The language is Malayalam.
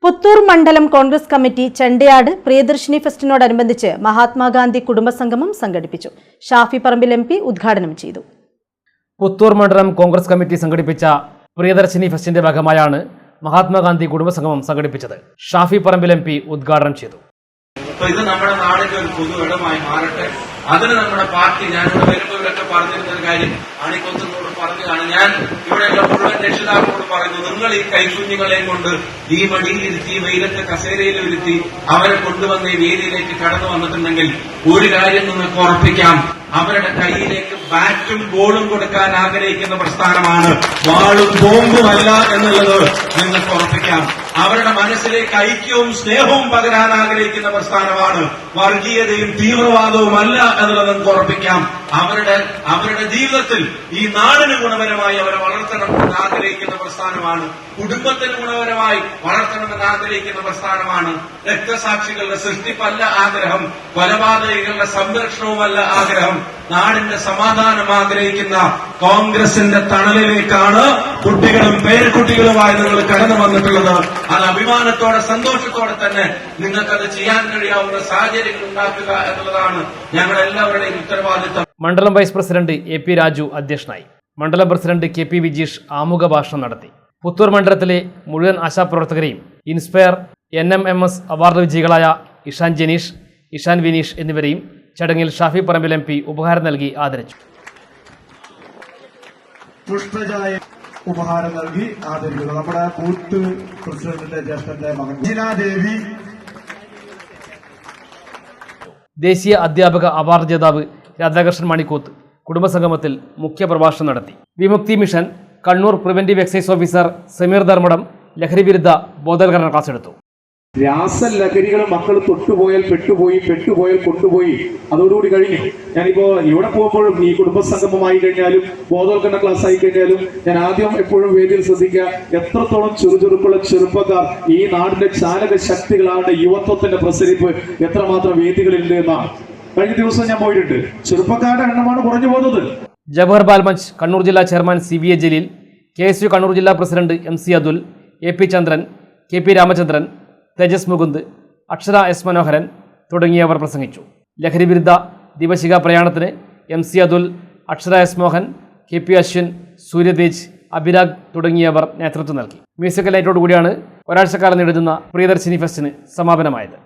പുത്തൂർ മണ്ഡലം കോൺഗ്രസ് കമ്മിറ്റി ചെണ്ടയാട് പ്രിയദർശിനി ഫെസ്റ്റിനോടനുബന്ധിച്ച് മഹാത്മാഗാന്ധി കുടുംബസംഗമം സംഘടിപ്പിച്ചു. ഷാഫി പറമ്പിൽ MP ഉദ്ഘാടനം ചെയ്തു. പുത്തൂർ മണ്ഡലം കോൺഗ്രസ് കമ്മിറ്റി സംഘടിപ്പിച്ച പ്രിയദർശിനി ഫെസ്റ്റിന്റെ ഭാഗമായാണ് മഹാത്മാഗാന്ധി കുടുംബസംഗമം സംഘടിപ്പിച്ചത്. ഷാഫി പറമ്പിൽ MP ഉദ്ഘാടനം ചെയ്തു. ഇത് നമ്മുടെ നാടിന്റെ ഒരു പൊതു ഇടമായി മാറട്ടെ. അതിന് നമ്മുടെ പാർട്ടി, ഞാനിവിടെ വരുമ്പോൾ ഇവരൊക്കെ പറഞ്ഞിരുന്ന ഒരു കാര്യം അണിക്കൊന്നോട് പറഞ്ഞതാണ്. ഞാൻ ഇവിടെയുള്ള മുഴുവൻ രക്ഷിതാക്കളോട് പറയുന്നു, നിങ്ങൾ ഈ കൈക്കുഞ്ഞുങ്ങളെയും കൊണ്ട് ഈ മടിയിലിരുത്തി വെയിലത്തെ കസേരയിൽ ഇരുത്തി അവരെ കൊണ്ടുവന്ന് ഈ വേദിയിലേക്ക് കടന്നു വന്നിട്ടുണ്ടെങ്കിൽ ഒരു കാര്യം നിങ്ങൾക്ക് ഉറപ്പിക്കാം, അവരുടെ കയ്യിലേക്ക് ബാറ്റും ബോളും കൊടുക്കാൻ ആഗ്രഹിക്കുന്ന പ്രസ്ഥാനമാണ്, വാളും ബോംബും അല്ല എന്നുള്ളത് നിങ്ങൾക്ക് ഉറപ്പിക്കാം. അവരുടെ മനസ്സിലേക്ക് ഐക്യവും സ്നേഹവും പകരാൻ ആഗ്രഹിക്കുന്ന പ്രസ്ഥാനമാണ്, വർഗീയതയും തീവ്രവാദവും അല്ല എന്നുള്ളത് നിങ്ങൾക്ക് ഉറപ്പിക്കാം. അവരുടെ ജീവിതത്തിൽ ഈ നാടിന് ഗുണപരമായി അവരെ വളർത്തണമെന്ന് ആഗ്രഹിക്കുന്ന പ്രസ്ഥാനമാണ്, കുടുംബത്തിന് ഗുണപരമായി വളർത്തണമെന്ന് ആഗ്രഹിക്കുന്ന പ്രസ്ഥാനമാണ്. രക്തസാക്ഷികളുടെ സൃഷ്ടിപ്പല്ല ആഗ്രഹം, കൊലപാതകികളുടെ സംരക്ഷണവുമല്ല ആഗ്രഹം, നാടിന്റെ സമാധാനം ആഗ്രഹിക്കുന്ന കോൺഗ്രസിന്റെ തണലിലേക്കാണ് കുട്ടികളും പേരക്കുട്ടികളുമായി നിങ്ങൾ കടന്നു വന്നിട്ടുള്ളത്. അത് അഭിമാനത്തോടെ സന്തോഷത്തോടെ തന്നെ നിങ്ങൾക്കത് ചെയ്യാൻ കഴിയാവുന്ന സാഹചര്യങ്ങൾ ഉണ്ടാക്കുക എന്നുള്ളതാണ് ഞങ്ങളെല്ലാവരുടെയും ഉത്തരവാദിത്തം. മണ്ഡലം വൈസ് പ്രസിഡന്റ് AP രാജു അധ്യക്ഷനായി. മണ്ഡലം പ്രസിഡന്റ് KP വിജീഷ് ആമുഖ ഭാഷണം നടത്തി. പുത്തൂർ മണ്ഡലത്തിലെ മുഴുവൻ ആശാപ്രവർത്തകരെയും ഇൻസ്പയർ NMMS അവാർഡ് വിജയികളായ ഇഷാൻ ജനീഷ്, ഇഷാൻ വിനീഷ് എന്നിവരെയും ചടങ്ങിൽ ഷാഫി പറമ്പിൽ MP ഉപഹാരം നൽകി ആദരിച്ചു. പുഷ്പചായ ഉപഹാരം നൽകി ആദരിക്കുന്നു നമ്മുടെ ബൂത്ത് പ്രസിഡന്റിന്റെ ജ്യേഷ്ഠന്റെ മകൻ ദേവി. ദേശീയ അധ്യാപക അവാർഡ് ജേതാവ് രാധാകൃഷ്ണൻ മണിക്കൂത്ത് കുടുംബസംഗമത്തിൽ മുഖ്യപ്രഭാഷണം നടത്തി. Vimukthi mission Kannur preventive excise officer Sameer Dharmadam ലഹരി വിരുദ്ധ ബോധവൽക്കരണ ക്ലാസ് എടുത്തു. രാസലഹരികൾ മക്കൾ തൊട്ടുപോയാൽ പെട്ടുപോയാൽ കൊണ്ടുപോയി, അതോടുകൂടി കഴിഞ്ഞു. ഞാനിപ്പോ ഇവിടെ പോകുമ്പോഴും ഈ കുടുംബസംഗമമായി കഴിഞ്ഞാലും ബോധവൽക്കരണ ക്ലാസ് ആയി കഴിഞ്ഞാലും ഞാൻ ആദ്യം എപ്പോഴും വേദിയിൽ ശ്രദ്ധിക്കുക, എത്രത്തോളം ചെറുചെറുപ്പുള്ള ചെറുപ്പക്കാർ ഈ നാടിന്റെ ചാലക ശക്തികളാണ്, യുവത്വത്തിന്റെ പ്രസരിപ്പ് എത്രമാത്രം വേദികളിലുണ്ട് എന്നാണ്. കഴിഞ്ഞ ദിവസം ഞാൻ പോയിട്ടുണ്ട്, ചെറുപ്പക്കാരുടെ എണ്ണമാണ് കുറഞ്ഞു പോകുന്നത്. ജവഹർ ബാൽമഞ്ച് കണ്ണൂർ ജില്ലാ chairman CBA Jaleel, KSU Kannur ജില്ലാ പ്രസിഡന്റ് MC അതുൽ, AP ചന്ദ്രൻ, KP രാമചന്ദ്രൻ, തേജസ് മുകുന്ദ്, അക്ഷര S മനോഹരൻ തുടങ്ങിയവർ പ്രസംഗിച്ചു. ലഹരി വിരുദ്ധ ദിവശിക പ്രയാണത്തിന് MC അതുൽ, അക്ഷര S മോഹൻ, KP അശ്വിൻ, സൂര്യതേജ്, അഭിരാഗ് തുടങ്ങിയവർ നേതൃത്വം നൽകി. മ്യൂസിക്കൽ നൈറ്റോടുകൂടിയാണ് ഒരാഴ്ചക്കാലം നീളുന്ന പ്രിയദർശിനി ഫെസ്റ്റിന് സമാപനമായത്.